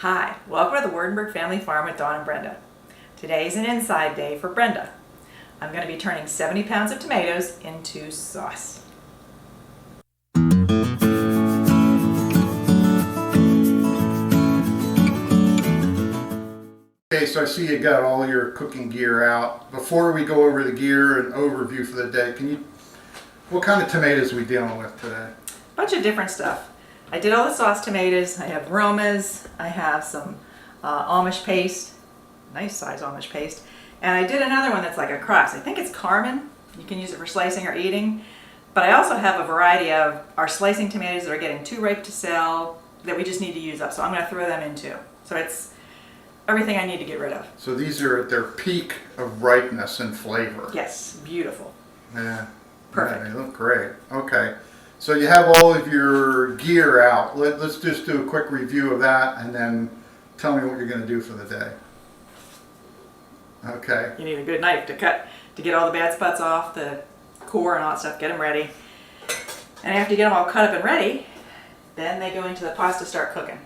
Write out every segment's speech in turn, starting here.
Hi, welcome to the Waardenburg Family Farm with Dawn and Brenda. Today's an inside day for Brenda. I'm going to be turning 70 pounds of tomatoes into sauce. Okay, so I see you got all your cooking gear out. Before we go over the gear and overview for the day, what kind of tomatoes are we dealing with today? A bunch of different stuff. I did all the sauce tomatoes. I have Romas. I have some Amish paste, nice size Amish paste. And I did another one that's like a cross. I think it's Carmen. You can use it for slicing or eating. But I also have a variety of our slicing tomatoes that are getting too ripe to sell that we just need to use up. So I'm going to throw them in too. So it's everything I need to get rid of. So these are at their peak of ripeness and flavor. Yes, beautiful. Yeah. Perfect. Yeah, they look great. Okay. So you have all of your gear out. Let's just do a quick review of that and then tell me what you're going to do for the day. Okay. You need a good knife to cut, to get all the bad spots off, the core and all that stuff, get them ready. And after you get them all cut up and ready, then they go into the pots to start cooking.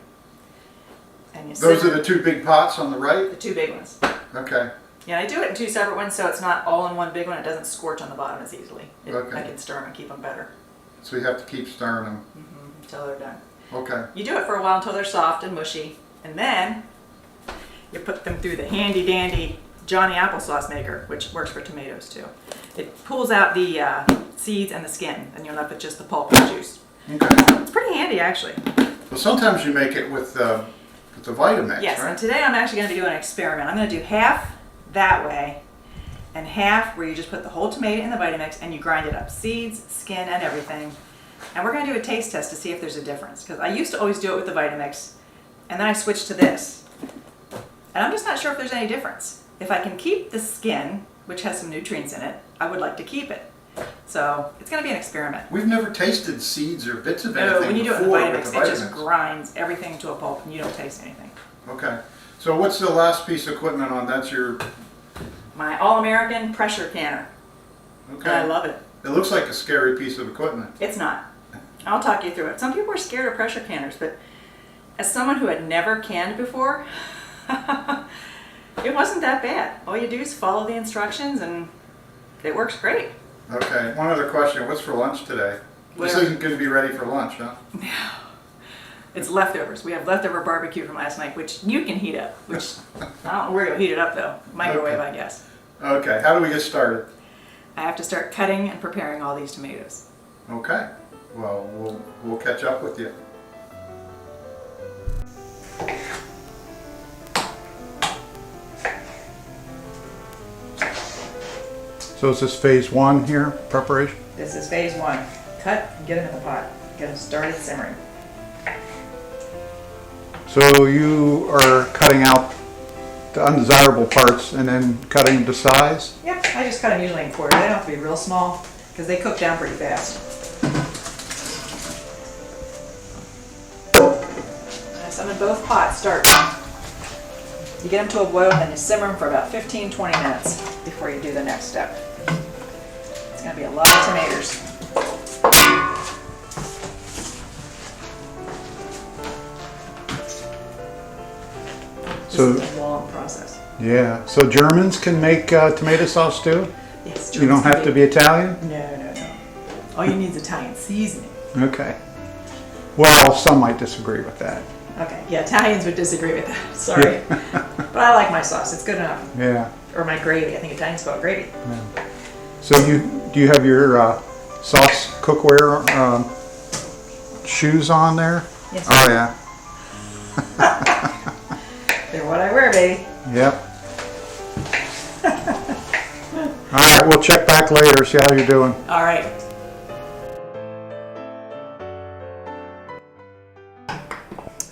And you Those are the two big pots on the right? The two big ones. Okay. Yeah, I do it in two separate ones so it's not all in one big one. It doesn't scorch on the bottom as easily. Okay. I can stir them and keep them better. So you have to keep stirring them. Until they're done. Okay. You do it for a while until they're soft and mushy, and then you put them through the handy dandy Johhny applesauce maker, which works for tomatoes too. It pulls out the seeds and the skin, and you're left with just the pulp and juice. Okay. It's pretty handy actually. Well, sometimes you make it with the Vitamix, Yes, right? and today I'm actually going to be doing an experiment. I'm going to do half that way and half where you just put the whole tomato in the Vitamix and you grind it up. Seeds, skin, and everything. And we're going to do a taste test to see if there's a difference. Because I used to always do it with the Vitamix, and then I switched to this. And I'm just not sure if there's any difference. If I can keep the skin, which has some nutrients in it, I would like to keep it. So it's going to be an experiment. We've never tasted seeds or bits of anything When you do it in the before Vitamix, with the it just grinds everything to a pulp and you don't taste anything. Okay. So what's the last piece of equipment on? That's your... My All-American pressure canner. Okay. And I love it. It looks like a scary piece of equipment. It's not. I'll talk you through it. Some people are scared of pressure canners, but as someone who had never canned before, it wasn't that bad. All you do is follow the instructions and it works great. Okay. One other question. What's for lunch today? This isn't going to be ready for lunch, huh? No. It's leftovers. We have leftover barbecue from last night, which you can heat up, which I don't know where you'll heat it up though. Microwave, I guess. Okay. How do we get started? I have to start cutting and preparing all these tomatoes. Okay. Well, we'll catch up with you. So is this phase one here, preparation? This is phase one. Cut and get them in the pot. Get them started simmering. So you are cutting out the undesirable parts and then cutting them to size? Yep, I just cut them usually in quarters. They don't have to be real small because they cook down pretty fast. I some in both pots. Start. You get them to a boil and then you simmer them for about 15-20 minutes before you do the next step. It's going to be a lot of tomatoes. So, this is a long process. Yeah. So Germans can make tomato sauce too? Yes, You don't have to be Italian? No. All you need is Italian seasoning. Okay. Well, some might disagree with that. Okay, yeah, Italians would disagree with that. Sorry. But I like my sauce. It's good enough. Yeah. Or my gravy. I think Italians call it gravy. Yeah. So do you have your sauce cookware shoes on there? Yes. Oh yeah. They're what I wear, baby. Yep. All right, we'll check back later, see how you're doing. All right.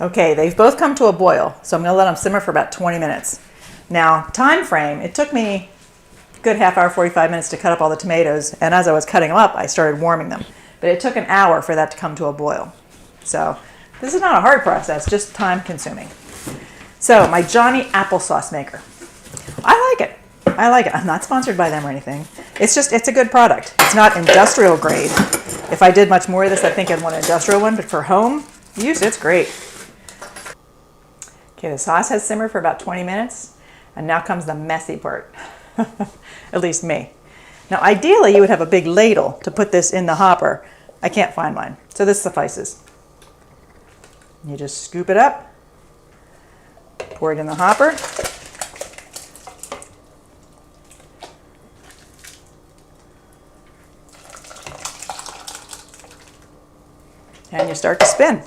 Okay, they've both come to a boil, so I'm going to let them simmer for about 20 minutes. Now, time frame, it took me a good half hour, 45 minutes to cut up all the tomatoes, and as I was cutting them up, I started warming them. But it took an hour for that to come to a boil. So this is not a hard process, just time consuming. So my Johhny applesauce maker. I like it. I'm not sponsored by them or anything. It's a good product. It's not industrial grade. If I did much more of this, I think I'd want an industrial one, but for home use, it's great. Okay, the sauce has simmered for about 20 minutes, and now comes the messy part, at least me. Now, ideally, you would have a big ladle to put this in the hopper. I can't find mine, so this suffices. You just scoop it up, pour it in the hopper. And you start to spin.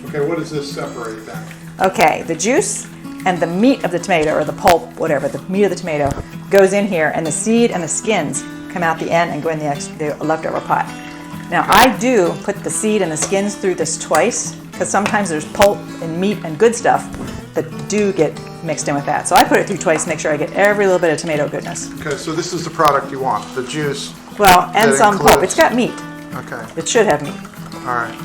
Okay, what does this separate then? Okay, the juice and the meat of the tomato, or the pulp, whatever, the meat of the tomato goes in here, and the seed and the skins come out the end and go in the leftover pot. Now, I do put the seed and the skins through this twice, because sometimes there's pulp and meat and good stuff that do get mixed in with that. So I put it through twice to make sure I get every little bit of tomato goodness. Okay, so this is the product you want, the juice. Well, and that some pulp. includes- It's got meat. Okay, It should have meat. all right.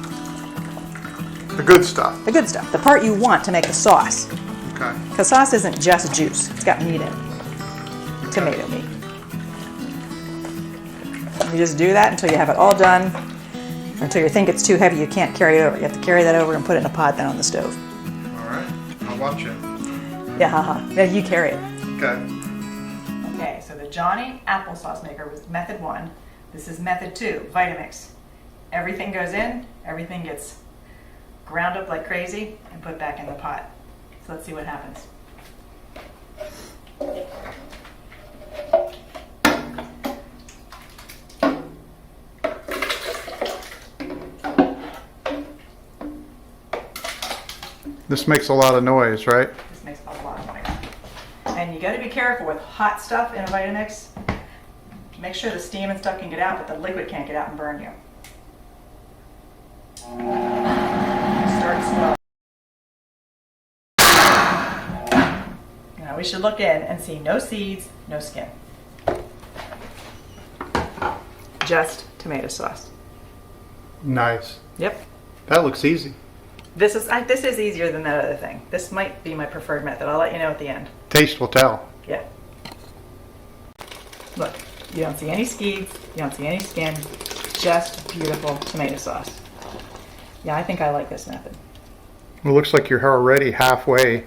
The good stuff. The good stuff. The part you want to make the sauce. Okay. Because sauce isn't just juice. It's got meat in it. Tomato meat. You just do that until you have it all done. Until you think it's too heavy, you can't carry it over. You have to carry that over and put it in a pot then on the stove. All right, I'll watch it. Yeah, haha. Yeah, you carry it. Okay. Okay, so the Johhny applesauce maker was method 1. This is method 2, Vitamix. Everything goes in, everything gets ground up like crazy and put back in the pot. So let's see what happens. This makes a lot of noise, right? This makes a lot of noise. And you got to be careful with hot stuff in a Vitamix. Make sure the steam and stuff can get out, but the liquid can't get out and burn you. Start slow. Now we should look in and see no seeds, no skin. Just tomato sauce. Nice. Yep. That looks easy. This is easier than that other thing. This might be my preferred method. I'll let you know at the end. Taste will tell. Yeah. Look, you don't see any seeds, you don't see any skin, just beautiful tomato sauce. Yeah, I think I like this method. It looks like you're already halfway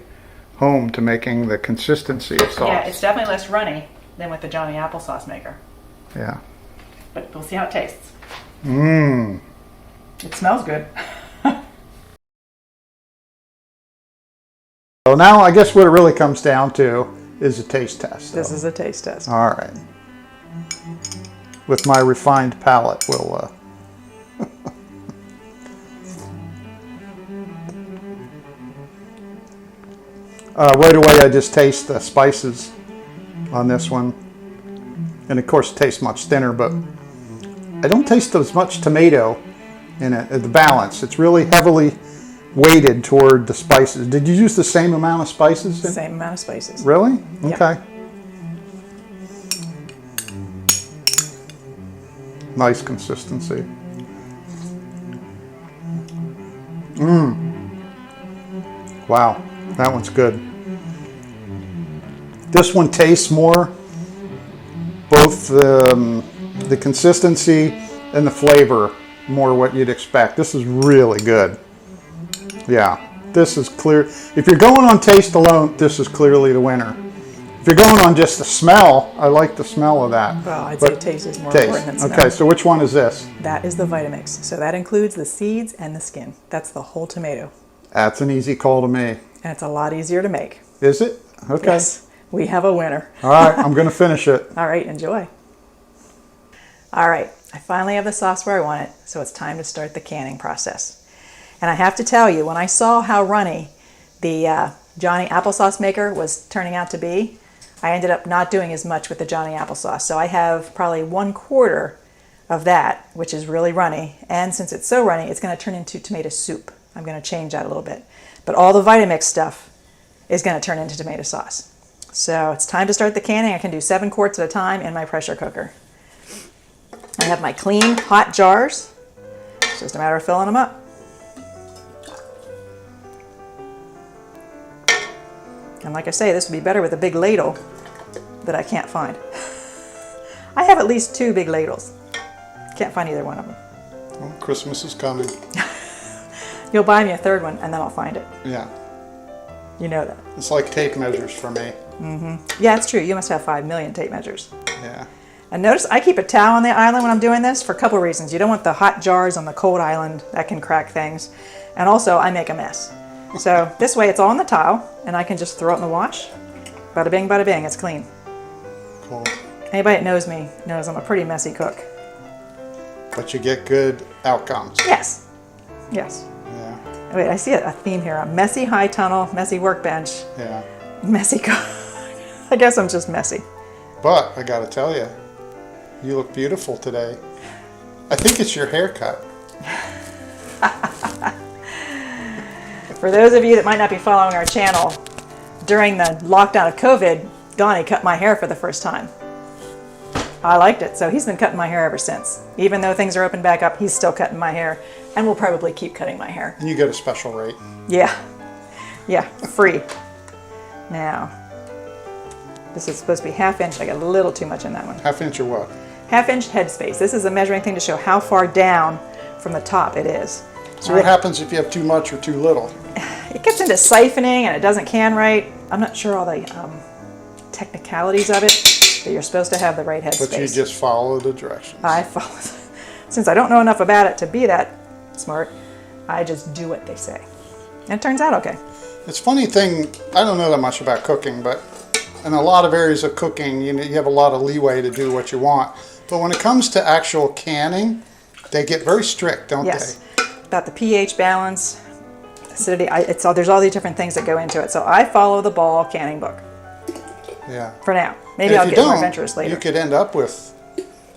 home to making the consistency of sauce. Yeah, it's definitely less runny than with the Johhny applesauce maker. Yeah. But we'll see how it tastes. Mmm. It smells good. So now I guess what it really comes down to is a taste test. This is a taste test. All right. With my refined palate, we'll... right away I just taste the spices on this one. And of course it tastes much thinner, but I don't taste as much tomato in it, the balance. It's really heavily weighted toward the spices. Did you use the same amount of spices? Same amount of spices. Really? Yep. Okay. Nice consistency. Wow, that one's good. This one tastes more, both the consistency and the flavor, more what you'd expect. This is really good. Yeah, this is clear. If you're going on taste alone, this is clearly the winner. If you're going on just the smell, I like the smell of that. Well, I'd say taste is more important than smell. Okay, so which one is this? That is the Vitamix. So that includes the seeds and the skin. That's the whole tomato. That's an easy call to me. And it's a lot easier to make. Is it? Okay. Yes, we have a winner. All right, I'm going to finish it. All right, enjoy. All right, I finally have the sauce where I want it, so it's time to start the canning process. And I have to tell you, when I saw how runny the Johhny applesauce maker was turning out to be, I ended up not doing as much with the Johhny applesauce. So I have probably 1/4 of that, which is really runny. And since it's so runny, it's going to turn into tomato soup. I'm going to change that a little bit. But all the Vitamix stuff is going to turn into tomato sauce. So it's time to start the canning. I can do 7 quarts at a time in my pressure cooker. I have my clean, hot jars. It's just a matter of filling them up. And like I say, this would be better with a big ladle that I can't find. I have at least 2 big ladles. Can't find either one of them. Well, Christmas is coming. You'll buy me a third one, and then I'll find it. Yeah. You know that. It's like tape measures for me. Yeah, it's true. You must have 5 million tape measures. Yeah. And notice I keep a towel on the island when I'm doing this for a couple of reasons. You don't want the hot jars on the cold island. That can crack things. And also, I make a mess. So this way it's all on the towel, and I can just throw it in the wash. Bada bing, bada bing. It's clean. Cool. Anybody that knows me knows I'm a pretty messy cook. But you get good outcomes. Yes. Yes. Yeah. Wait, I see a theme here. A messy high tunnel, messy workbench, Yeah. messy cook. I guess I'm just messy. But I got to tell you, you look beautiful today. I think it's your haircut. For those of you that might not be following our channel, during the lockdown of COVID, Johhny cut my hair for the first time. I liked it, so he's been cutting my hair ever since. Even though things are open back up, he's still cutting my hair, and will probably keep cutting my hair. And you get a special rate. Yeah. Yeah, free. Now, this is supposed to be 1/2 inch. I got a little too much in that one. 1/2 inch or what? 1/2 inch headspace. This is a measuring thing to show how far down from the top it is. So what happens if you have too much or too little? It gets into siphoning and it doesn't can right. I'm not sure all the technicalities of it, but you're supposed to have the right headspace. But you just follow the directions. I follow. Since I don't know enough about it to be that smart, I just do what they say. And it turns out okay. It's a funny thing, I don't know that much about cooking, but in a lot of areas of cooking, you have a lot of leeway to do what you want. But when it comes to actual canning, they get very strict, don't Yes. About the pH balance, acidity. There's all these different things that go into it. So I follow the Ball canning book they? Yeah. for now. Maybe And I'll if get you more don't, adventurous later. you could end up with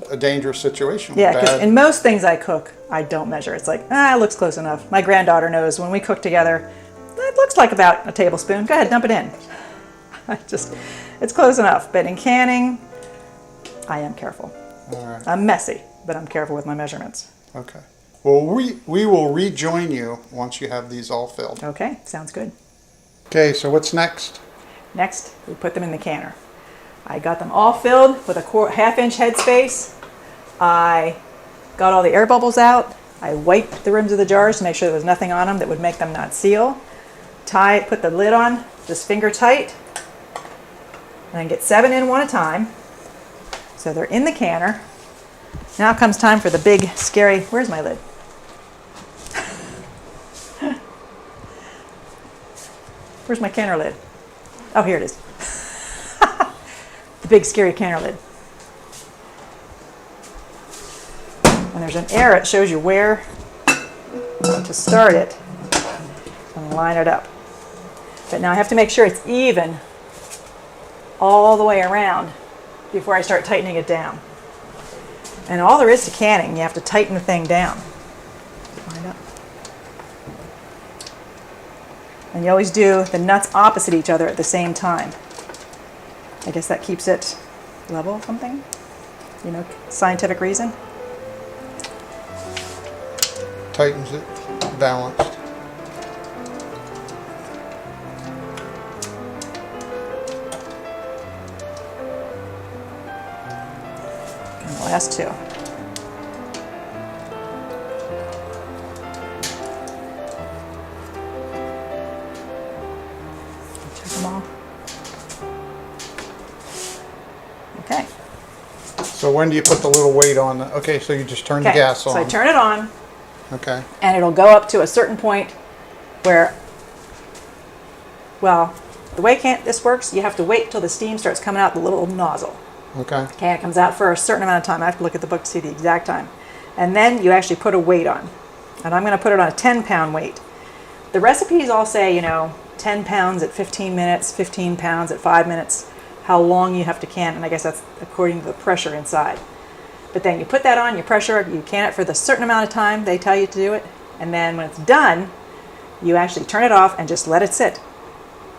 a dangerous situation. Yeah, because Bad. in most things I cook, I don't measure. It's like, it looks close enough. My granddaughter knows when we cook together, it looks like about a tablespoon. Go ahead, dump it in. It's close enough. But in canning, I am careful. All right. I'm messy, but I'm careful with my measurements. Okay. Well, we will rejoin you once you have these all filled. Okay, sounds good. Okay, so what's next? Next, we put them in the canner. I got them all filled with a 1/2 inch headspace. I got all the air bubbles out. I wiped the rims of the jars to make sure there was nothing on them that would make them not seal. Put the lid on, just finger tight. And then get 7 in one at a time. So they're in the canner. Now comes time for the big, scary, where's my lid? Where's my canner lid? Oh, here it is. The big, scary canner lid. And there's an arrow that shows you where to start it and line it up. But now I have to make sure it's even all the way around before I start tightening it down. And all there is to canning, you have to tighten the thing down. Line up. And you always do the nuts opposite each other at the same time. I guess that keeps it level or something. Scientific reason. Tightens it, balanced. And the last two. Check them all. Okay. So when do you put the little weight on? Okay, so you just turn the Okay. gas on. So I turn it on. Okay. And it'll go up to a certain point where, well, the way this works, you have to wait till the steam starts coming out the little nozzle. Okay. Okay, it comes out for a certain amount of time. I have to look at the book to see the exact time. And then you actually put a weight on. And I'm going to put it on a 10-pound weight. The recipes all say, 10 pounds at 15 minutes, 15 pounds at 5 minutes, how long you have to can. And I guess that's according to the pressure inside. But then you put that on, you pressure, you can it for the certain amount of time they tell you to do it. And then when it's done, you actually turn it off and just let it sit.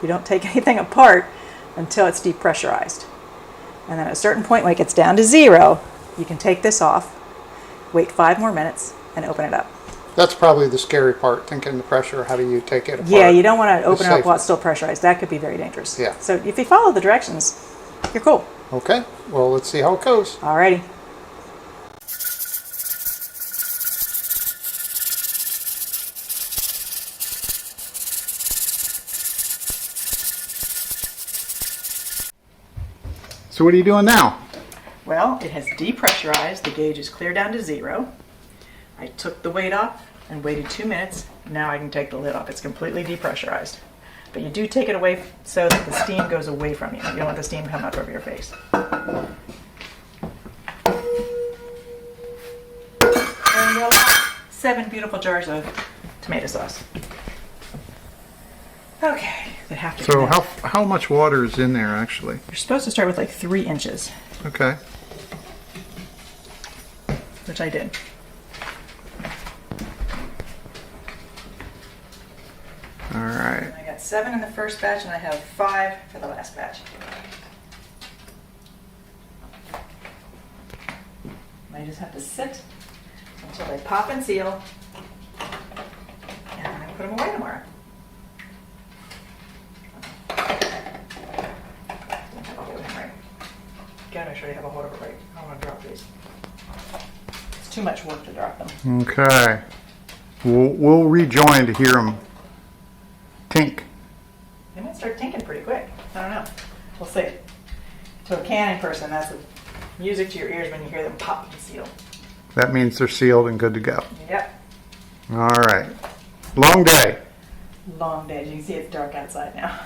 You don't take anything apart until it's depressurized. And then at a certain point when it gets down to 0, you can take this off, wait 5 more minutes, and open it up. That's probably the scary part, thinking the pressure. How do you take it apart? Yeah, you don't want to open it up safer. while it's still pressurized. That could be very dangerous. Yeah. So if you follow the directions, you're cool. Okay, well, let's see how it goes. Alrighty. So what are you doing now? Well, it has depressurized. The gauge is clear down to 0. I took the weight off and waited 2 minutes. Now I can take the lid off. It's completely depressurized. But you do take it away so that the steam goes away from you. You don't want the steam coming up over your face. And we'll have 7 beautiful jars of tomato sauce. Okay, they have to. So how much water is in there actually? You're supposed to start with like 3 inches, Okay. which I did. All right. I got 7 in the first batch, and I have 5 for the last batch. I just have to sit until they pop and seal, and I'm going to put them away tomorrow. Don't have a hold of him right. Gotta make sure you have a hold of it right. I don't want to drop these. It's too much work to drop them. Okay. We'll rejoin to hear them tink. They might start tinking pretty quick. I don't know. We'll see. To a canning person, that's music to your ears when you hear them pop and seal. That means they're sealed and good to go. Yep. All right. Long day. Long day. As you can see, it's dark outside now.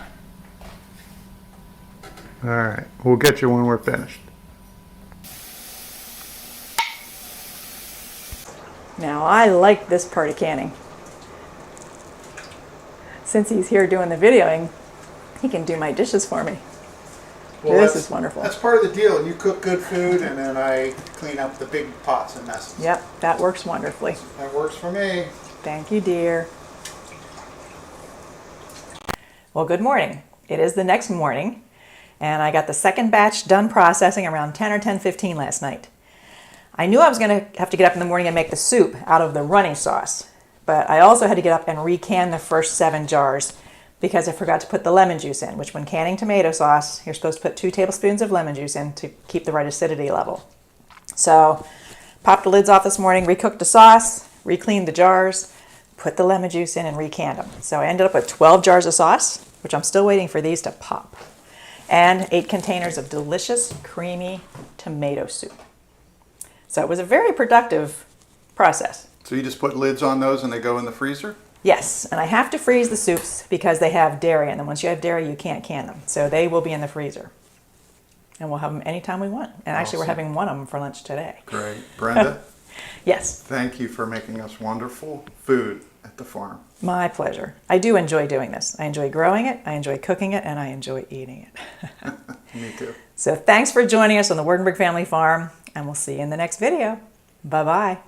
All right. We'll get you when we're finished. Now, I like this part of canning. Since he's here doing the videoing, he can do my dishes for me. Well, This is wonderful. That's part of the deal. You cook good food, and then I clean up the big pots and messes. Yep, that works wonderfully. That works for me. Thank you, dear. Well, good morning. It is the next morning, and I got the second batch done processing around 10 or 10:15 last night. I knew I was going to have to get up in the morning and make the soup out of the running sauce, but I also had to get up and recan the first 7 jars because I forgot to put the lemon juice in, which when canning tomato sauce, you're supposed to put 2 tablespoons of lemon juice in to keep the right acidity level. So, popped the lids off this morning, recooked the sauce, re-cleaned the jars, put the lemon juice in and recanned them. So I ended up with 12 jars of sauce, which I'm still waiting for these to pop, and 8 containers of delicious, creamy tomato soup. So it was a very productive process. So you just put lids on those and they go in the freezer? Yes, and I have to freeze the soups because they have dairy in them. Once you have dairy, you can't can them. So they will be in the freezer. And we'll have them anytime we want. And actually, we're Awesome. having one of them for lunch today. Great. Brenda, Yes, thank you for making us wonderful food at the farm. my pleasure. I do enjoy doing this. I enjoy growing it, I enjoy cooking it, and I enjoy eating it. Me too. So thanks for joining us on the Waardenburg Family Farm, and we'll see you in the next video. Bye-bye.